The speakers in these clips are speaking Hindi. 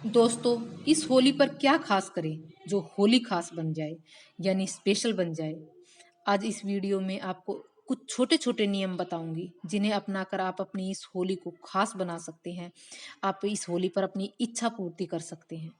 दोस्तों, इस होली पर क्या खास करें जो होली खास बन जाए, यानी स्पेशल बन जाए। आज इस वीडियो में आपको कुछ छोटे छोटे नियम बताऊंगी जिन्हें अपनाकर आप अपनी इस होली को खास बना सकते हैं। आप इस होली पर अपनी इच्छा पूर्ति कर सकते हैं,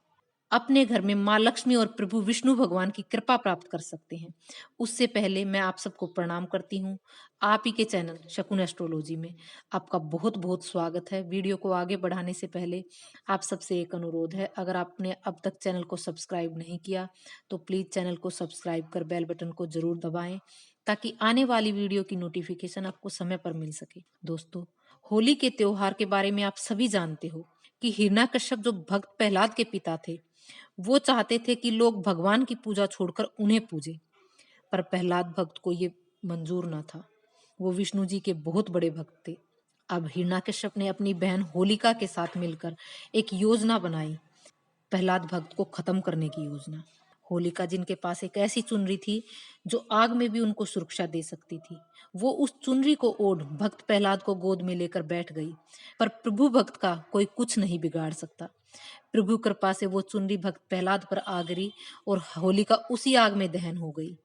अपने घर में माँ लक्ष्मी और प्रभु विष्णु भगवान की कृपा प्राप्त कर सकते हैं। उससे पहले मैं आप सबको प्रणाम करती हूँ। आप ही के चैनल शकुन एस्ट्रोलॉजी में आपका बहुत बहुत स्वागत है। वीडियो को आगे बढ़ाने से पहले आप सबसे एक अनुरोध है, अगर आपने अब तक चैनल को सब्सक्राइब नहीं किया तो प्लीज चैनल को सब्सक्राइब कर बेल बटन को जरूर दबाएं, ताकि आने वाली वीडियो की नोटिफिकेशन आपको समय पर मिल सके। दोस्तों, होली के त्योहार के बारे में आप सभी जानते हो कि हिरण्यकश्यप जो भक्त प्रहलाद के पिता थे, वो चाहते थे कि लोग भगवान की पूजा छोड़कर उन्हें पूजे, पर प्रहलाद भक्त को ये मंजूर ना था। वो विष्णु जी के बहुत बड़े भक्त थे। अब हिरण्यकश्यप ने अपनी बहन होलिका के साथ मिलकर एक योजना बनाई, प्रहलाद भक्त को खत्म करने की योजना। होलिका जिनके पास एक ऐसी चुनरी थी जो आग में भी उनको सुरक्षा दे सकती थी, वो उस चुनरी को ओढ़ भक्त प्रहलाद को गोद में लेकर बैठ गई। पर प्रभु भक्त का कोई कुछ नहीं बिगाड़ सकता। प्रभु कृपा से वो चुनरी भक्त प्रहलाद पर आ गिरी और होलिका उसी आग में दहन हो गई।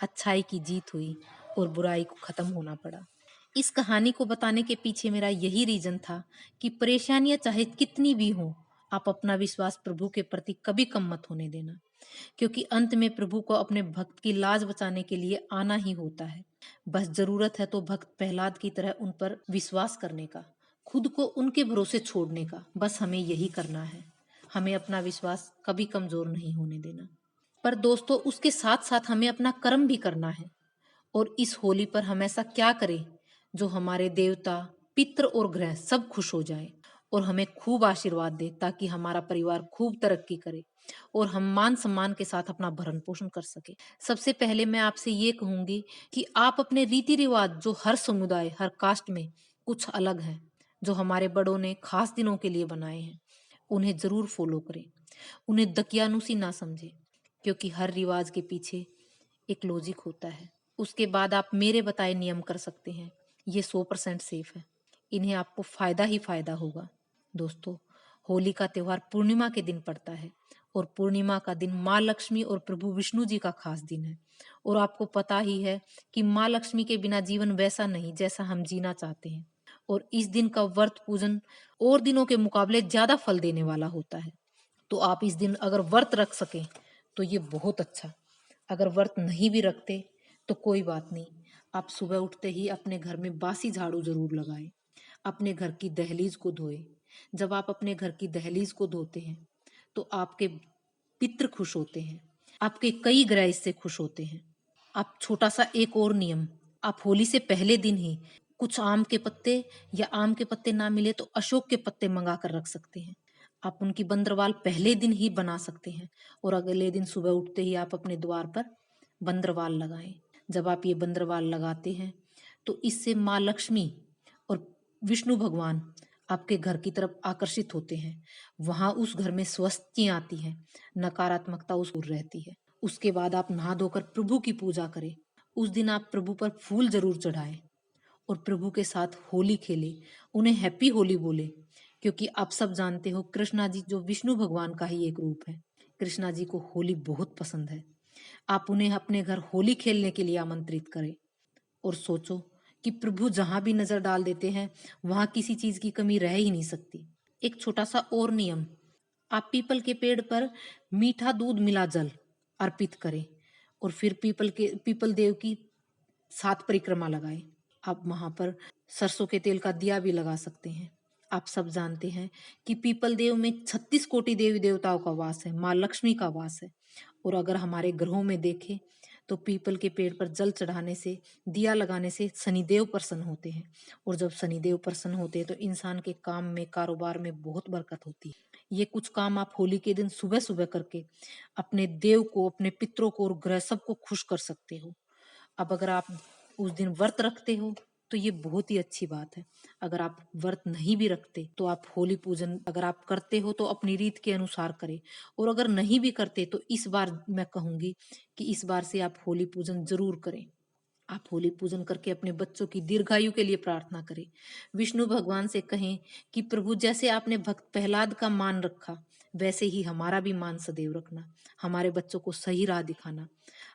अच्छाई की जीत हुई और बुराई को खत्म होना पड़ा। इस कहानी को बताने के पीछे मेरा यही रीजन था कि परेशानियां चाहे कितनी भी हो, आप अपना विश्वास प्रभु के प्रति कभी कम मत होने देना, क्योंकि अंत में प्रभु को अपने भक्त की लाज बचाने के लिए आना ही होता है। बस जरूरत है तो भक्त प्रहलाद की तरह उन पर विश्वास करने का, खुद को उनके भरोसे छोड़ने का। बस हमें यही करना है। हमें अपना विश्वास कभी कमजोर नहीं होने देना। पर दोस्तों, उसके साथ साथ हमें अपना कर्म भी करना है। और इस होली पर हम ऐसा क्या करें जो हमारे देवता, पितृ और ग्रह सब खुश हो जाए और हमें खूब आशीर्वाद दे, ताकि हमारा परिवार खूब तरक्की करे और हम मान सम्मान के साथ अपना भरण पोषण कर सके। सबसे पहले मैं आपसे ये कहूंगी कि आप अपने रीति रिवाज, जो हर समुदाय, हर कास्ट में कुछ अलग है, जो हमारे बड़ों ने खास दिनों के लिए बनाए हैं, उन्हें जरूर फॉलो करें। उन्हें दकियानुसी ना समझे, क्योंकि हर रिवाज के पीछे एक लॉजिक होता है। उसके बाद आप मेरे बताए नियम कर सकते हैं। ये 100% सेफ है। इन्हें आपको फायदा ही फायदा होगा। दोस्तों, होली का त्योहार पूर्णिमा के दिन पड़ता है और पूर्णिमा का दिन माँ लक्ष्मी और प्रभु विष्णु जी का खास दिन है। और आपको पता ही है कि माँ लक्ष्मी के बिना जीवन वैसा नहीं जैसा हम जीना चाहते हैं। और इस दिन का व्रत पूजन और दिनों के मुकाबले ज्यादा फल देने वाला होता है। तो आप इस दिन अगर व्रत रख सकें तो ये बहुत अच्छा। अगर व्रत नहीं भी रखते तो कोई बात नहीं, आप सुबह उठते ही अपने घर में बासी झाड़ू जरूर लगाएं। अपने घर की दहलीज को धोए। जब आप अपने घर की दहलीज को धोते हैं तो आपके पितृ खुश होते हैं, आपके कई ग्रह इससे खुश होते हैं। आप छोटा सा एक और नियम, आप होली से पहले दिन ही कुछ आम के पत्ते, या आम के पत्ते ना मिले तो अशोक के पत्ते मंगा कर रख सकते हैं। आप उनकी बंद्रवाल पहले दिन ही बना सकते हैं और अगले दिन सुबह उठते ही आप अपने द्वार पर बंद्रवाल लगाएं। जब आप ये बंद्रवाल लगाते हैं तो इससे माँ लक्ष्मी और विष्णु भगवान आपके घर की तरफ आकर्षित होते हैं। वहां उस घर में स्वस्ति आती है, नकारात्मकता उस दूर रहती है। उसके बाद आप नहा धोकर प्रभु की पूजा करें। उस दिन आप प्रभु पर फूल जरूर चढ़ाएं और प्रभु के साथ होली खेले, उन्हें हैप्पी होली बोले। क्योंकि आप सब जानते हो, कृष्णा जी जो विष्णु भगवान का ही एक रूप है, कृष्णा जी को होली बहुत पसंद है। आप उन्हें अपने घर होली खेलने के लिए आमंत्रित करें और सोचो कि प्रभु जहां भी नजर डाल देते हैं वहां किसी चीज की कमी रह ही नहीं सकती। एक छोटा सा और नियम, आप पीपल के पेड़ पर मीठा दूध मिला जल अर्पित करें और फिर पीपल देव की 7 परिक्रमा लगाएं। आप वहां पर सरसों के तेल का दिया भी लगा सकते हैं। आप सब जानते हैं कि पीपल देव में 36 कोटि देवी देवताओं का वास है, माँ लक्ष्मी का वास है। और अगर हमारे ग्रहों में देखें तो पीपल के पेड़ पर जल चढ़ाने से, दिया लगाने से शनिदेव प्रसन्न होते हैं। और जब शनिदेव प्रसन्न होते हैं तो इंसान के काम में, कारोबार में बहुत बरकत होती है। ये कुछ काम आप होली के दिन सुबह सुबह करके अपने देव को, अपने पितरों को और ग्रह सबको खुश कर सकते हो। अब अगर आप उस दिन व्रत रखते हो तो ये बहुत ही अच्छी बात है। अगर आप व्रत नहीं भी रखते तो आप होली पूजन अगर आप करते हो तो अपनी रीत के अनुसार करें। और अगर नहीं भी करते तो इस बार मैं कहूंगी कि इस बार से आप होली पूजन जरूर करें। आप होली पूजन करके अपने बच्चों की दीर्घायु के लिए प्रार्थना करें। विष्णु भगवान से कहें कि प्रभु, जैसे आपने भक्त प्रहलाद का मान रखा, वैसे ही हमारा भी मान सदैव रखना, हमारे बच्चों को सही राह दिखाना।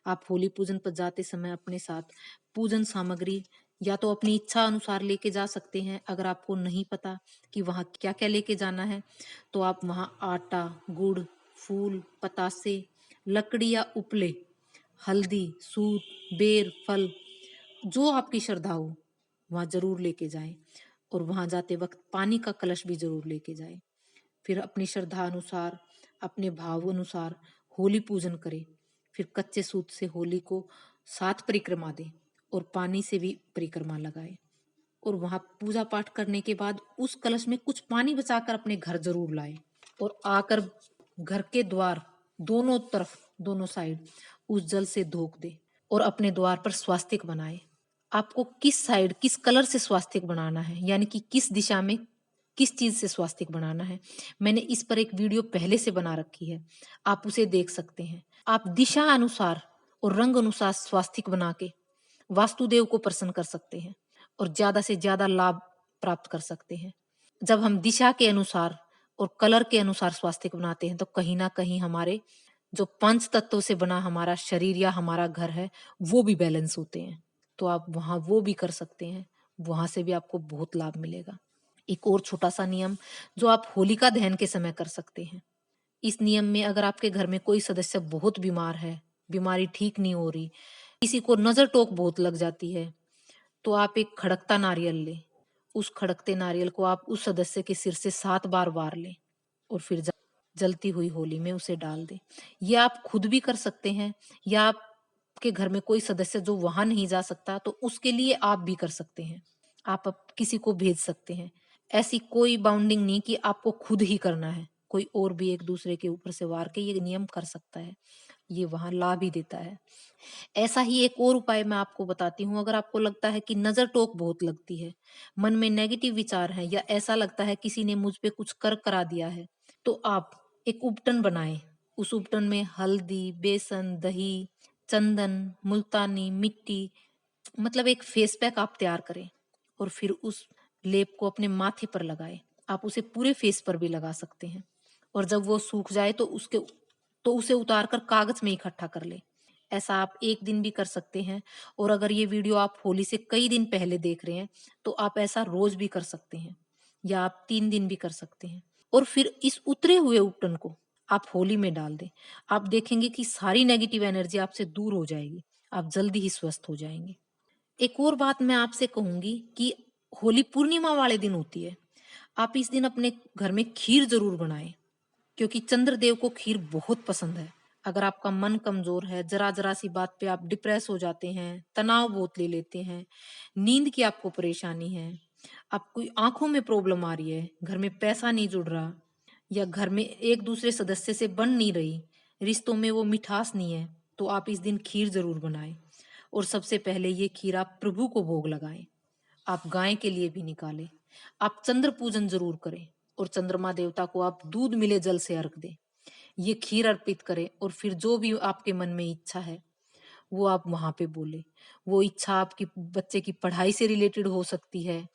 आप होली पूजन पर जाते समय अपने साथ पूजन सामग्री या तो अपनी इच्छा अनुसार लेके जा सकते हैं। अगर आपको नहीं पता कि वहाँ क्या-क्या लेके जाना है, तो आप वहाँ आटा, गुड़, फूल, पतासे, लकड़ी या उपले, हल्दी, सूत, बेर, फल, जो आपकी श्रद्धा हो, वहाँ ज़रूर लेके जाएँ और वहाँ जाते वक़्त पानी का कलश भी ज़रूर लेके जाएँ। फिर अपनी श्रद्धा अनुसार, अपने भाव अनुसार होली पूजन करें। फिर कच्चे सूत से होली को 7 परिक्रमा दें और पानी से भी परिक्रमा लगाएँ। और वहाँ पूजा पाठ करने के बाद उस कलश में कुछ पानी बचाकर अपने घर ज़रूर लाएँ और आकर घर के द्वार दोनों तरफ, दोनों साइड उस जल से धोक दें और अपने द्वार पर स्वास्तिक बनाएँ। आपको किस साइड, किस कलर से स्वास्तिक बनाना है, यानी कि किस दिशा में किस चीज़ से स्वास्तिक बनाना है, मैंने इस पर एक वीडियो पहले से बना रखी है, आप उसे देख सकते हैं। आप दिशा अनुसार और रंग अनुसार स्वास्तिक बना के वास्तुदेव को प्रसन्न कर सकते हैं और ज़्यादा से ज़्यादा लाभ प्राप्त कर सकते हैं। जब हम दिशा के अनुसार और कलर के अनुसार स्वास्तिक बनाते हैं, तो कहीं न कहीं हमारे जो पंच तत्वों से बना हमारा शरीर या हमारा घर है, वो भी बैलेंस होते हैं। तो आप वहाँ वो भी कर सकते हैं, वहाँ से भी आपको बहुत लाभ मिलेगा। एक और छोटा-सा नियम जो आप होलिका दहन के समय कर सकते हैं। इस नियम में अगर आपके घर में कोई सदस्य बहुत बीमार है, बीमारी ठीक नहीं हो रही, किसी को नज़र टोक बहुत लग जाती है, तो आप एक खड़कता नारियल लें। उस खड़कते नारियल को आप उस सदस्य के सिर से 7 बार वार लें और फिर जलती हुई होली में उसे डाल दें। ये आप खुद भी कर सकते हैं या आपके घर में कोई सदस्य जो वहाँ नहीं जा सकता, तो उसके लिए आप भी कर सकते हैं। आप किसी को भेज सकते हैं। ऐसी कोई बाउंडिंग नहीं कि आपको खुद ही करना है। कोई और भी एक दूसरे के ऊपर से वार के ये नियम कर सकता है। ये वहाँ लाभ ही देता है। ऐसा ही एक और उपाय मैं आपको बताती हूँ। अगर आपको लगता है कि नज़र टोक बहुत लगती है, मन में नेगेटिव विचार है या ऐसा लगता है किसी ने मुझ पे कुछ कर करा दिया है, तो आप एक उपटन बनाएँ। उस उपटन में हल्दी, बेसन, दही, चंदन, मुल्तानी मिट्टी, मतलब एक फेस पैक आप तैयार करें और फिर उस लेप को अपने माथे पर लगाएँ। आप उसे पूरे फेस पर भी लगा सकते हैं और जब वो सूख जाए तो उसे उतार कर कागज़ में इकट्ठा कर लें। ऐसा आप 1 दिन भी कर सकते हैं और अगर ये वीडियो आप होली से कई दिन पहले देख रहे हैं, तो आप ऐसा रोज़ भी कर सकते हैं या आप 3 दिन भी कर सकते हैं। और फिर इस उतरे हुए उपटन को आप होली में डाल दें। आप देखेंगे कि सारी नेगेटिव एनर्जी आपसे दूर हो जाएगी। आप जल्दी ही स्वस्थ हो जाएँगे। एक और बात मैं आपसे कहूँगी कि होली पूर्णिमा वाले दिन होती है। आप इस दिन अपने घर में खीर ज़रूर बनाएँ, क्योंकि चंद्रदेव को खीर बहुत पसंद है। अगर आपका मन कमज़ोर है, ज़रा-ज़रा सी बात पे आप डिप्रेस हो जाते हैं, तनाव बहुत ले लेते हैं, नींद की आपको परेशानी है, आपको आँखों में प्रॉब्लम आ रही है, घर में पैसा नहीं जुड़ रहा या घर में एक दूसरे सदस्य से बन नहीं रही, रिश्तों में वो मिठास नहीं है, तो आप इस दिन खीर ज़रूर बनाएँ और सबसे पहले ये खीर आप प्रभु को भोग लगाएँ। आप गाय के लिए भी निकालें। आप चंद्र पूजन ज़रूर करें और चंद्रमा देवता को आप दूध मिले जल से अर्घ दें। ये खीर अर्पित करें और फिर जो भी आपके मन में इच्छा है, वो आप वहाँ पे बोलें। वो इच्छा आपकी बच्चे की पढ़ाई से रिलेटेड हो सकती है,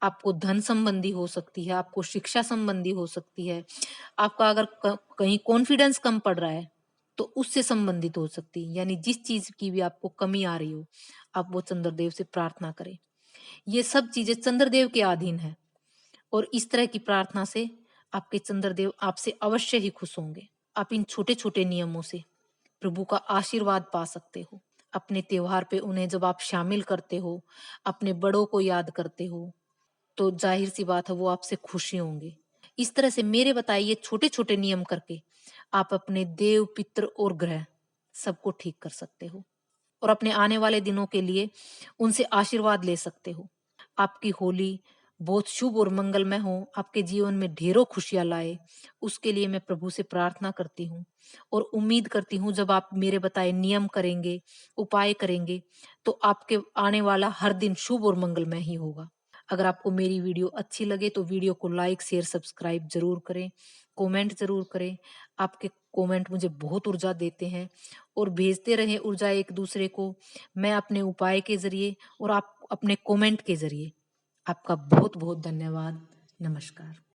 आपको धन संबंधी हो सकती है, आपको शिक्षा संबंधी हो सकती है, आपका अगर कहीं कॉन्फिडेंस कम पड़ रहा है, तो उससे संबंधित हो सकती है। यानी जिस चीज़ की भी आपको कमी आ रही हो, आप वो चंद्रदेव से प्रार्थना करें। ये सब चीज़ें चंद्रदेव के अधीन है और इस तरह की प्रार्थना से आपके चंद्रदेव आपसे अवश्य ही खुश होंगे। आप इन छोटे-छोटे नियमों से प्रभु का आशीर्वाद पा सकते हो। अपने त्योहार पे उन्हें जब आप शामिल करते हो, अपने बड़ों को याद करते हो, तो ज़ाहिर-सी बात है वो आपसे खुश ही होंगे। इस तरह से मेरे बताए ये छोटे-छोटे नियम करके आप अपने देव, पितृ और ग्रह सबको ठीक कर सकते हो और अपने आने वाले दिनों के लिए उनसे आशीर्वाद ले सकते हो। आपकी होली बहुत शुभ और मंगलमय हो, आपके जीवन में ढेरों खुशियाँ लाए, उसके लिए मैं प्रभु से प्रार्थना करती हूँ और उम्मीद करती हूँ जब आप मेरे बताए नियम करेंगे, उपाय करेंगे, तो आपके आने वाला हर दिन शुभ और मंगलमय ही होगा। अगर आपको मेरी वीडियो अच्छी लगे तो वीडियो को लाइक, शेयर, सब्सक्राइब ज़रूर करें, कमेंट ज़रूर करें। आपके कमेंट मुझे बहुत ऊर्जा देते हैं और भेजते रहें ऊर्जा एक-दूसरे को। मैं अपने उपाय के ज़रिए और आप अपने कमेंट के ज़रिए। आपका बहुत-बहुत धन्यवाद। नमस्कार।